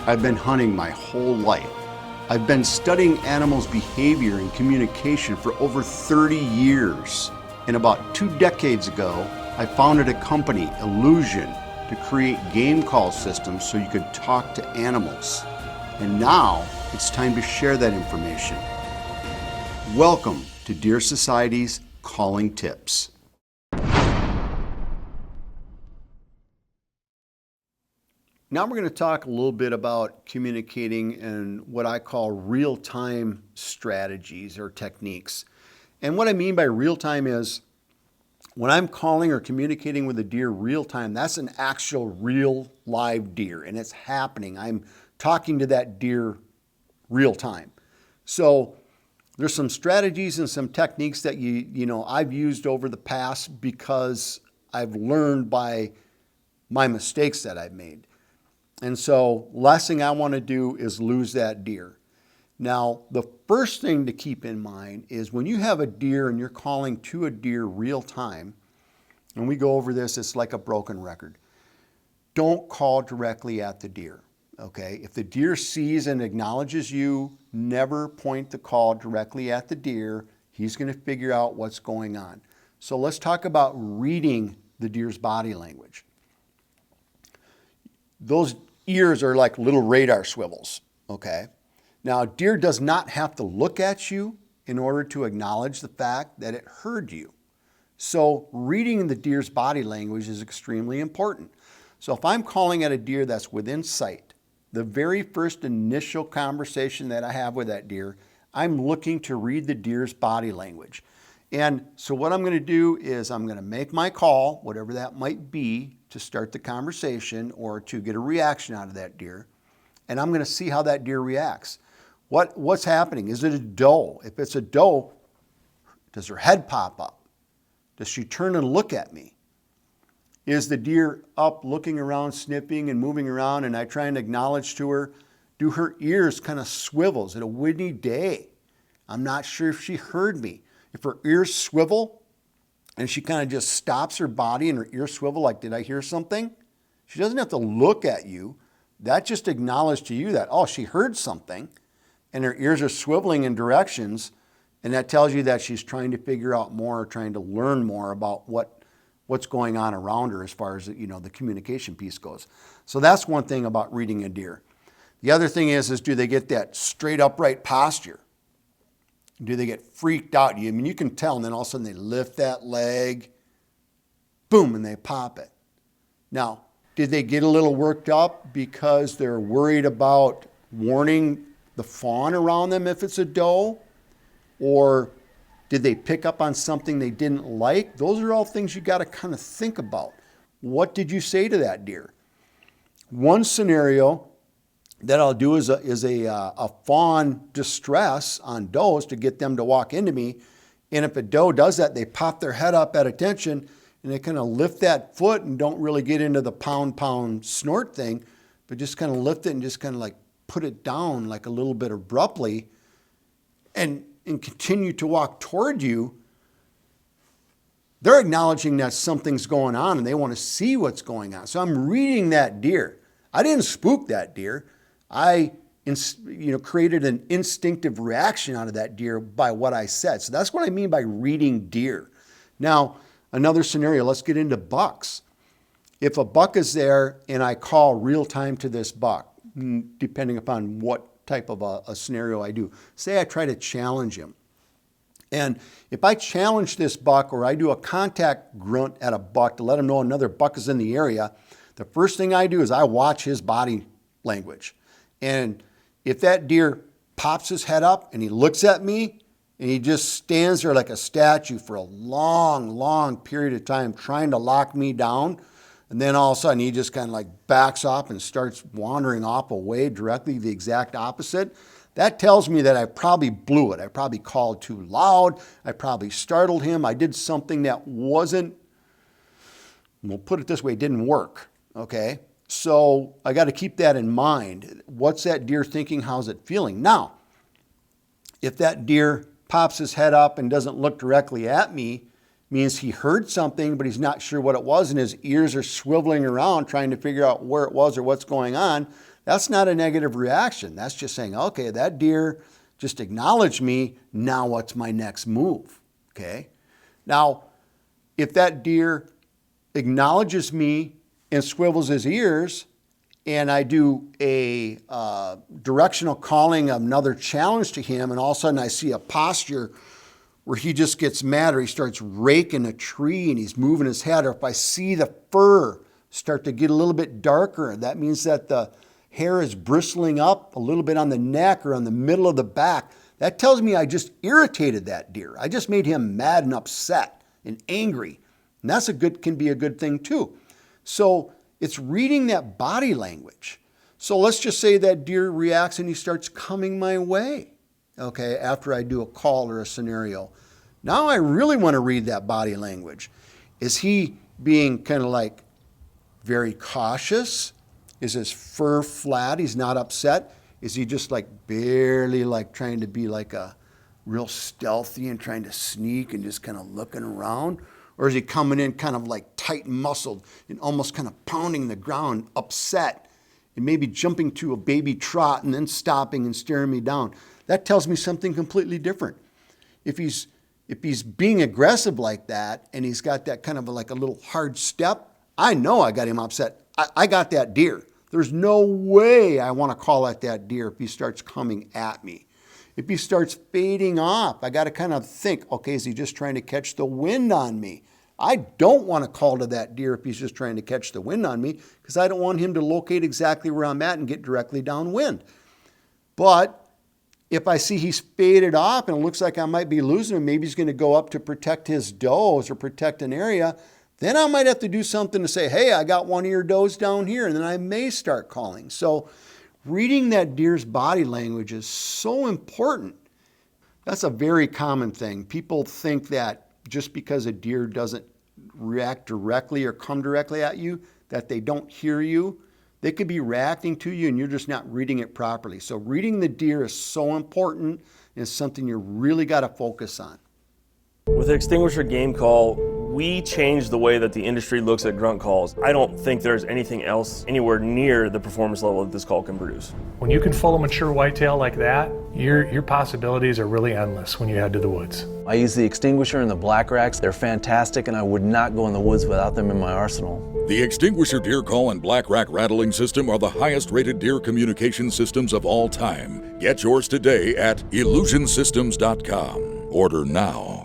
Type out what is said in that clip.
I've been hunting my whole life. I've been studying animals' behavior and communication for over 30 years. And about 2 decades ago, I founded a company, Illusion, to create game call systems so you could talk to animals. And now it's time to share that information. Welcome to Deer Society's Calling Tips. Now we're going to talk a little bit about communicating and what I call real-time strategies or techniques. And what I mean by real-time is when I'm calling or communicating with a deer real-time, that's an actual real live deer and it's happening. I'm talking to that deer real-time. So there's some strategies and some techniques that I've used over the past because I've learned by my mistakes that I've made. And so last thing I want to do is lose that deer. Now, the first thing to keep in mind is when you have a deer and you're calling to a deer real time, and we go over this, it's like a broken record. Don't call directly at the deer, okay? If the deer sees and acknowledges you, never point the call directly at the deer. He's going to figure out what's going on. So let's talk about reading the deer's body language. Those ears are like little radar swivels, okay? Now, a deer does not have to look at you in order to acknowledge the fact that it heard you. So reading the deer's body language is extremely important. So if I'm calling at a deer that's within sight, the very first initial conversation that I have with that deer, I'm looking to read the deer's body language. And so what I'm going to do is I'm going to make my call, whatever that might be, to start the conversation or to get a reaction out of that deer. And I'm going to see how that deer reacts. What's happening? Is it a doe? If it's a doe, does her head pop up? Does she turn and look at me? Is the deer up looking around, sniffing and moving around and I try and acknowledge to her? Do her ears kind of swivel? Is it a windy day? I'm not sure if she heard me. If her ears swivel and she kind of just stops her body and her ears swivel like, did I hear something? She doesn't have to look at you. That just acknowledged to you that, oh, she heard something and her ears are swiveling in directions. And that tells you that she's trying to figure out more, trying to learn more about what's going on around her as far as the communication piece goes. So that's one thing about reading a deer. The other thing is do they get that straight upright posture? Do they get freaked out? I mean, you can tell, and then all of a sudden they lift that leg, boom, and they pop it. Now, did they get a little worked up because they're worried about warning the fawn around them if it's a doe? Or did they pick up on something they didn't like? Those are all things you got to kind of think about. What did you say to that deer? One scenario that I'll do is a fawn distress on does to get them to walk into me. And if a doe does that, they pop their head up at attention and they kind of lift that foot and don't really get into the pound snort thing, but just kind of lift it and just kind of like put it down like a little bit abruptly and continue to walk toward you. They're acknowledging that something's going on and they want to see what's going on. So I'm reading that deer. I didn't spook that deer. I created an instinctive reaction out of that deer by what I said. So that's what I mean by reading deer. Now, another scenario, let's get into bucks. If a buck is there and I call real time to this buck, depending upon what type of a scenario I do, say I try to challenge him. And if I challenge this buck or I do a contact grunt at a buck to let him know another buck is in the area, the first thing I do is I watch his body language. And if that deer pops his head up and he looks at me and he just stands there like a statue for a long period of time trying to lock me down, and then all of a sudden he just kind of like backs off and starts wandering off away directly the exact opposite, that tells me that I probably blew it. I probably called too loud. I probably startled him. I did something that wasn't, we'll put it this way, it didn't work, okay? So I got to keep that in mind. What's that deer thinking? How's it feeling? Now, if that deer pops his head up and doesn't look directly at me, means he heard something, but he's not sure what it was, and his ears are swiveling around trying to figure out where it was or what's going on, That's not a negative reaction. That's just saying, okay, that deer just acknowledged me. Now what's my next move? Okay. Now, if that deer acknowledges me and swivels his ears, and I do a directional calling of another challenge to him, and all of a sudden I see a posture where he just gets mad, or he starts raking a tree and he's moving his head, or if I see the fur start to get a little bit darker, that means that the hair is bristling up a little bit on the neck or on the middle of the back. That tells me I just irritated that deer. I just made him mad and upset and angry. And that's can be a good thing too. So it's reading that body language. So let's just say that deer reacts and he starts coming my way, okay, after I do a call or a scenario. Now I really want to read that body language. Is he being kind of like very cautious? Is his fur flat? He's not upset? Is he just like barely like trying to be like a real stealthy and trying to sneak and just kind of looking around? Or is he coming in kind of like tight and muscled and almost kind of pounding the ground, upset, and maybe jumping to a baby trot and then stopping and staring me down? That tells me something completely different. If he's being aggressive like that and he's got that kind of like a little hard step, I know I got him upset. I got that deer. There's no way I want to call at that deer if he starts coming at me. If he starts fading off, I got to kind of think, okay, is he just trying to catch the wind on me? I don't want to call to that deer if he's just trying to catch the wind on me, because I don't want him to locate exactly where I'm at and get directly downwind. But if I see he's faded off and it looks like I might be losing him, maybe he's going to go up to protect his does or protect an area, then I might have to do something to say, hey, I got one of your does down here, and then I may start calling. So reading that deer's body language is so important. That's a very common thing. People think that just because a deer doesn't react directly or come directly at you, that they don't hear you. They could be reacting to you and you're just not reading it properly. So reading the deer is so important and it's something you really got to focus on. With the extinguisher game call, we changed the way that the industry looks at grunt calls. I don't think there's anything else anywhere near the performance level that this call can produce. When you can full a mature whitetail like that, your possibilities are really endless when you head to the woods. I use the extinguisher and the black racks. They're fantastic, and I would not go in the woods without them in my arsenal. The extinguisher deer call and black rack rattling system are the highest rated deer communication systems of all time. Get yours today at illusionsystems.com. Order now.